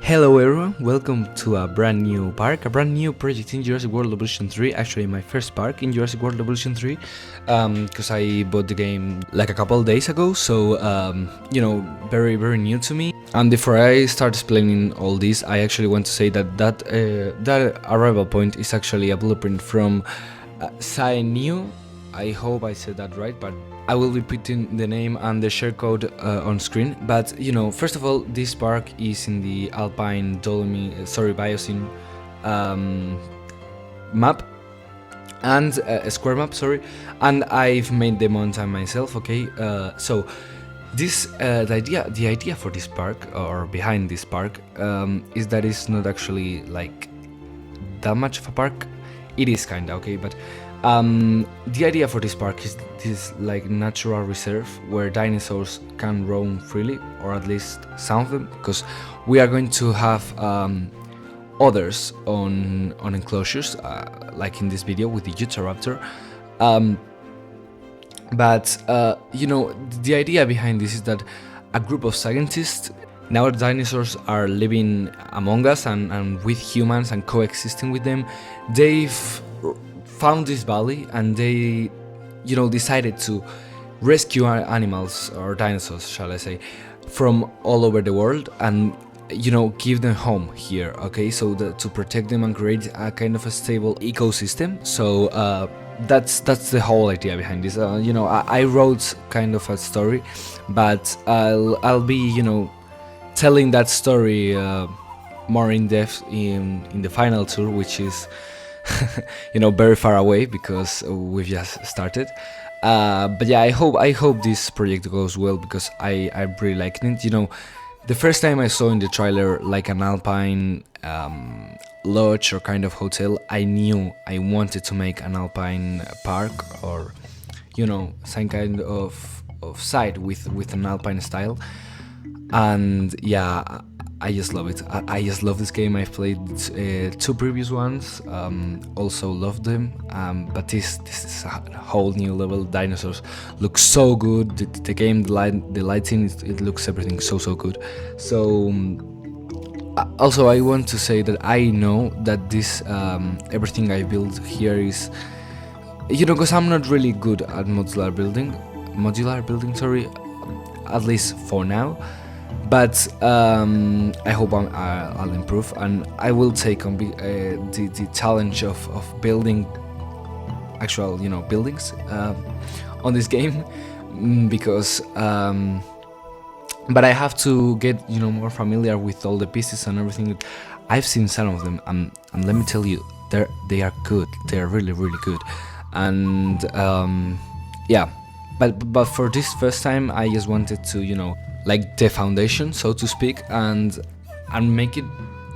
Hello everyone, welcome to a brand new park, a brand new project in Jurassic World Evolution 3, actually my first park in Jurassic World Evolution 3, because I bought the game like a couple of days ago, so, very new to me. And before I start explaining all this, I actually want to say that arrival point is actually a blueprint from SaeNiuu. I hope I said that right, but I will be putting the name and the share code on screen. But first of all, this park is in the Alpine Biocene map and a square map, sorry. And I've made the mountain myself. Okay, so this the idea for this park or behind this park is that it's not actually like that much of a park. It is kinda okay, but the idea for this park is this like natural reserve where dinosaurs can roam freely, or at least some of them, because we are going to have others on enclosures, like in this video with the Velociraptor. But the idea behind this is that a group of scientists, now that dinosaurs are living among us and with humans and coexisting with them, they've found this valley and they decided to rescue animals, or dinosaurs shall I say, from all over the world and give them home here. Okay, so to protect them and create a kind of a stable ecosystem. So that's the whole idea behind this. I wrote kind of a story, but I'll be telling that story more in depth in the final tour, which is very far away because we've just started. But yeah, I hope this project goes well, because I really like it. The first time I saw in the trailer like an Alpine lodge or kind of hotel, I knew I wanted to make an Alpine park, or some kind of site with an Alpine style. And yeah, I just love it. I just love this game. I've played two previous ones, also loved them, but this is a whole new level. Dinosaurs look so good. The game, the lighting, it looks everything so good. So also I want to say that I know that this everything I build here is because I'm not really good at modular building, sorry, at least for now. But I hope I'll improve, and I will take on the challenge of building actual buildings on this game, because but I have to get more familiar with all the pieces and everything. I've seen some of them, and let me tell you, they are good. They are really good, and yeah. But for this first time, I just wanted to like the foundation, so to speak, and make it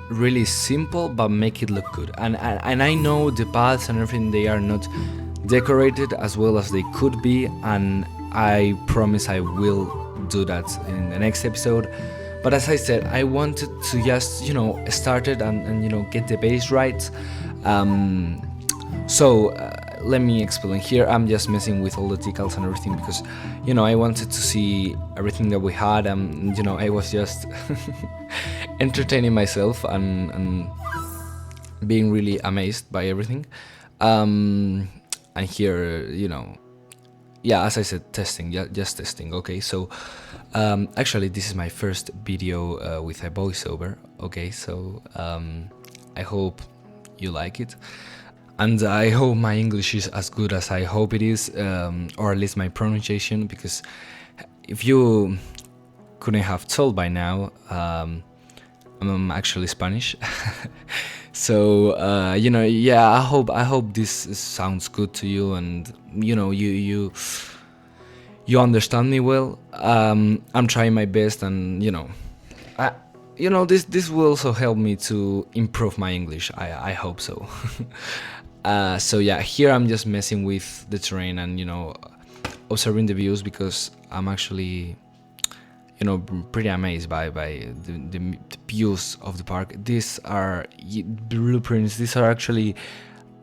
really simple, but make it look good. And I know the paths and everything, they are not decorated as well as they could be, and I promise I will do that in the next episode. But as I said, I wanted to just start it and get the base right. So let me explain. Here I'm just messing with all the decals and everything, because I wanted to see everything that we had, and I was just entertaining myself and being really amazed by everything. And here yeah, as I said, testing, just testing. Okay, so actually this is my first video with a voiceover. Okay, so I hope you like it. And I hope my English is as good as I hope it is, or at least my pronunciation, because if you couldn't have told by now, I'm actually Spanish. So yeah, I hope this sounds good to you, and you understand me well. I'm trying my best, and this will also help me to improve my English. I hope so. So yeah, here I'm just messing with the terrain and observing the views, because I'm actually pretty amazed by the views of the park. These are blueprints. These are actually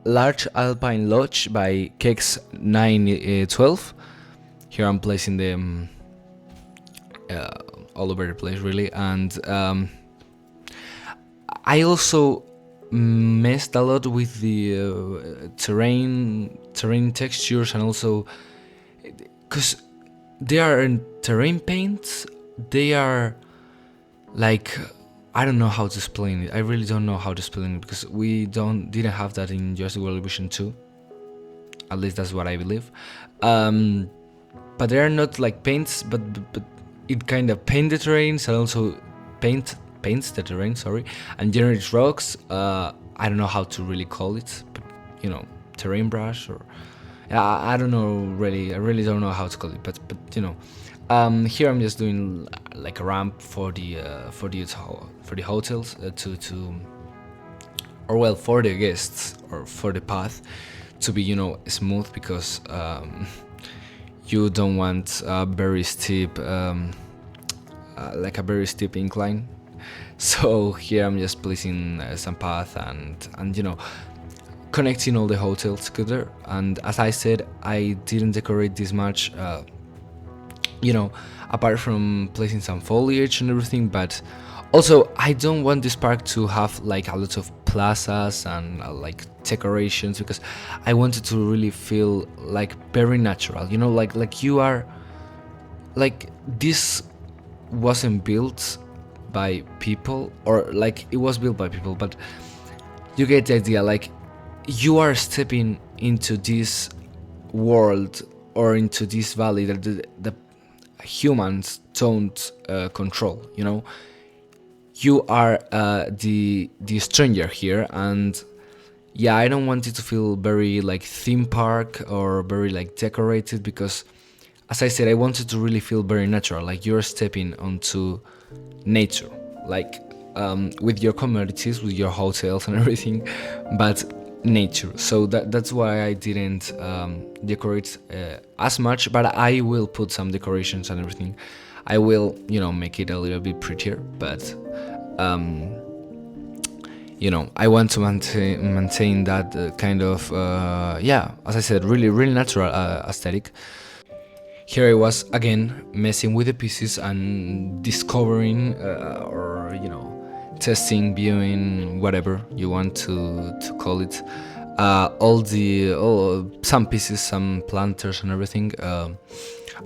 large Alpine Lodge by Kex 912. Here I'm placing them all over the place, really. And I also messed a lot with the terrain textures, and also because they are in terrain paints, they are like, I don't know how to explain it. I really don't know how to explain it, because we didn't have that in Jurassic World Evolution 2. At least that's what I believe. But they are not like paints, but it kind of paint the terrains, and also paints the terrain, sorry, and generates rocks. I don't know how to really call it, but terrain brush, or I don't know really. I really don't know how to call it, but here I'm just doing like a ramp for the hotels for the guests, or for the path to be smooth, because you don't want a very steep incline. So here I'm just placing some path and connecting all the hotels together. And as I said, I didn't decorate this much, apart from placing some foliage and everything. But also, I don't want this park to have like a lot of plazas and like decorations, because I wanted to really feel like very natural, like you are, like, this wasn't built by people, or like it was built by people, but you get the idea. Like, you are stepping into this world, or into this valley that the humans don't control. You are the stranger here. And yeah, I don't want it to feel very like theme park or very like decorated, because as I said, I wanted to really feel very natural, like you're stepping onto nature, like with your commodities, with your hotels and everything, but nature. So that's why I didn't decorate as much, but I will put some decorations and everything. I will make it a little bit prettier, but I want to maintain that kind of as I said, really natural aesthetic. Here I was again messing with the pieces and discovering or testing, viewing, whatever you want to call it, some pieces, some planters and everything.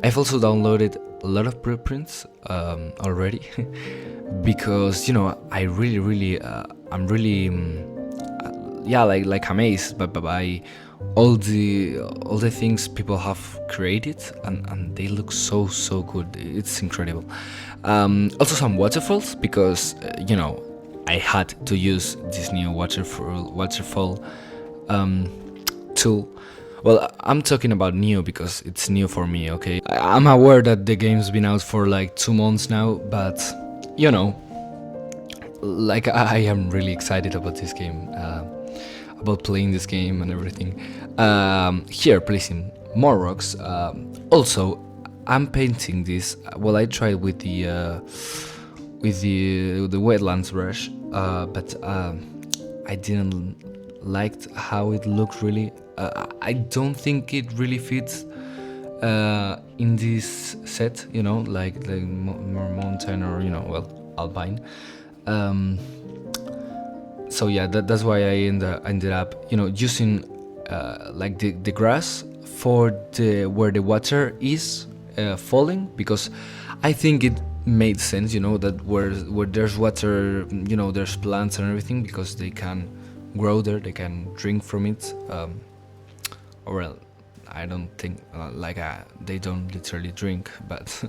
I've also downloaded a lot of preprints already because I really I'm really like amazed by all the things people have created, and they look so good. It's incredible. Also some waterfalls, because I had to use this new waterfall tool. Well, I'm talking about new because it's new for me, okay? I'm aware that the game's been out for like 2 months now, but like I am really excited about this game, about playing this game and everything. Here, placing more rocks. Also, I'm painting this. Well, I tried with the wetlands brush, but I didn't liked how it looked really. I don't think it really fits in this set, like more mountain or alpine. So yeah, that's why I ended up using like the grass for where the water is falling, because I think it made sense, that where there's water, there's plants and everything, because they can grow there, they can drink from it. Or well, I don't think they don't literally drink, but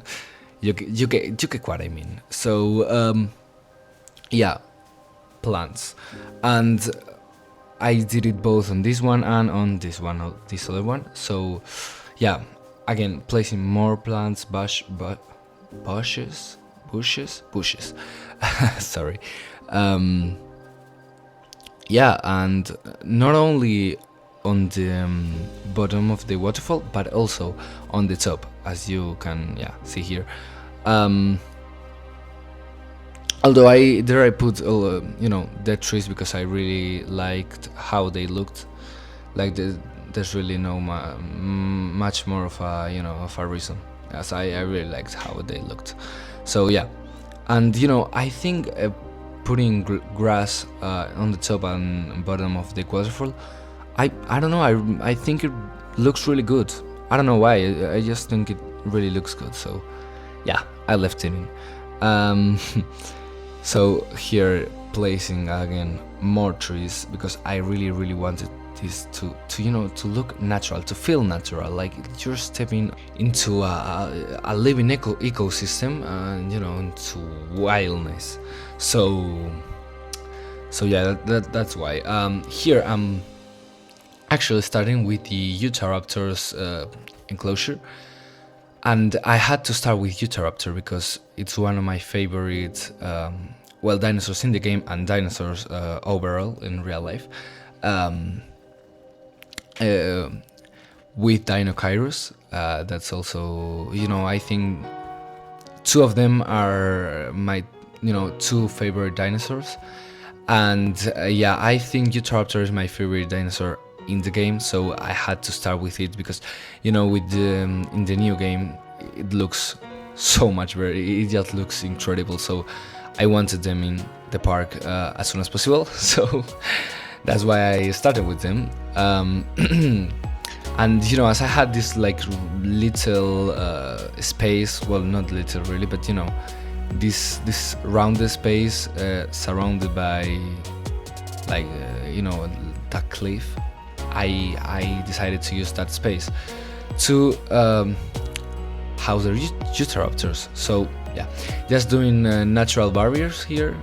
you get what I mean. So yeah, plants, and I did it both on this one and on this other one. So yeah, again, placing more plants, bushes. Sorry. Yeah, and not only on the bottom of the waterfall, but also on the top, as you can see here. Although I put dead trees, because I really liked how they looked. Like there's really no much more of a reason, as I really liked how they looked. So yeah, and I think putting grass on the top and bottom of the waterfall, I don't know, I think it looks really good. I don't know why, I just think it really looks good, so yeah, I left it in. So here placing again more trees, because I really wanted this to you know, to look natural, to feel natural, like you're stepping into a living ecosystem, and you know, into wildness. So yeah, that's why. Here I'm actually starting with the Velociraptor's enclosure, and I had to start with Velociraptor because it's one of my favorite well, dinosaurs in the game and dinosaurs overall in real life. With Dinosaurus, that's also, you know, I think two of them are my, you know, two favorite dinosaurs, and yeah, I think Velociraptor is my favorite dinosaur in the game, so I had to start with it because, you know, with the in the new game it looks so much better, it just looks incredible, so I wanted them in the park as soon as possible, so that's why I started with them. And you know, as I had this like little space, well, not little really, but you know, this rounded space surrounded by like you know, that cliff, I decided to use that space to house the Velociraptors. So yeah, just doing natural barriers here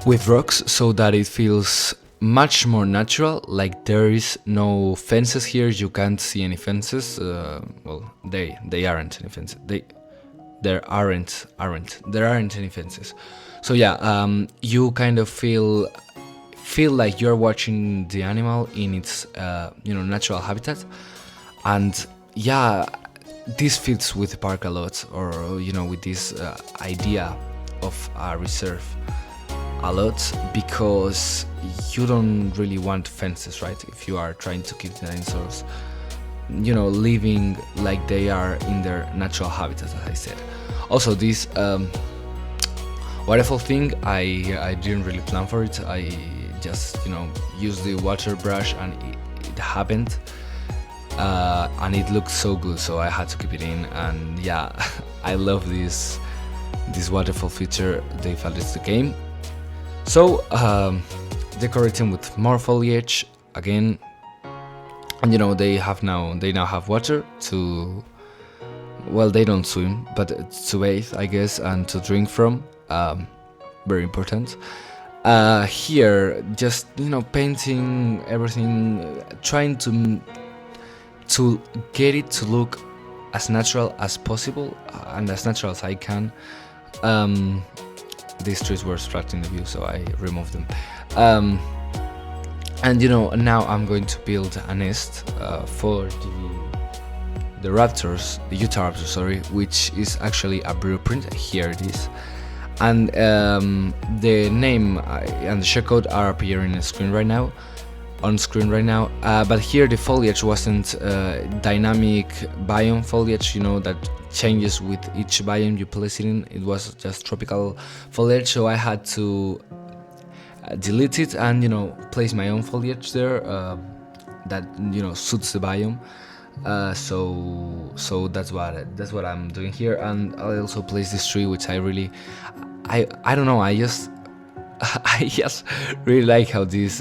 with rocks so that it feels much more natural, like there is no fences here, you can't see any fences, well, they aren't any fences, there aren't any fences, so yeah, you kind of feel like you're watching the animal in its you know, natural habitat, and yeah, this fits with the park a lot, or you know, with this idea of a reserve a lot, because you don't really want fences, right? If you are trying to keep the dinosaurs, you know, living like they are in their natural habitat, as I said. Also, this waterfall thing, I didn't really plan for it. I just, you know, used the water brush and it happened, and it looked so good, so I had to keep it in. And yeah, I love this waterfall feature they've added to the game. So decorating with more foliage again, and you know, they now have water to, well, they don't swim, but to bathe, I guess, and to drink from, very important. Here, just, you know, painting everything, trying to get it to look as natural as possible, and as natural as I can. These trees were obstructing the view, so I removed them. And you know, now I'm going to build a nest for the raptors, the Velociraptor, sorry, which is actually a blueprint. Here it is, and the name and the shortcode are appearing on screen right now. But here the foliage wasn't dynamic biome foliage, you know, that changes with each biome you place it in. It was just tropical foliage, so I had to delete it and, you know, place my own foliage there that, you know, suits the biome. So that's what I'm doing here. And I also place this tree, which I don't know, I just really like how these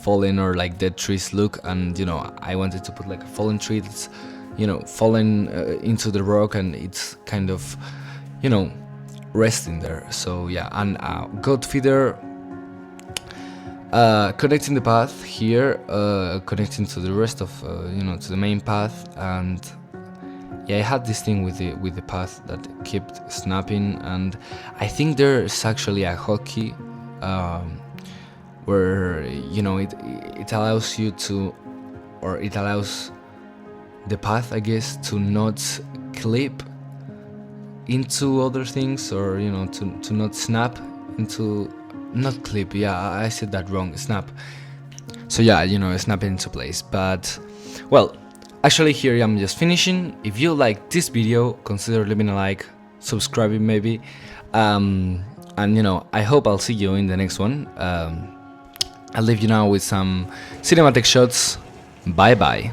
fallen or like dead trees look, and you know, I wanted to put like a fallen tree that's, you know, fallen into the rock, and it's kind of, you know, resting there. So yeah, and goat feeder, connecting the path here, connecting to the rest of you know, to the main path. And yeah, I had this thing with the path that kept snapping, and I think there's actually a hotkey where, you know, it allows you to, or it allows the path, I guess, to not clip into other things, or, you know, to not snap into, not clip, yeah, I said that wrong, snap. So yeah, you know, snap into place. But well, actually here I'm just finishing. If you like this video, consider leaving a like, subscribing maybe. and I hope I'll see you in the next one. I'll leave you now with some cinematic shots. Bye bye.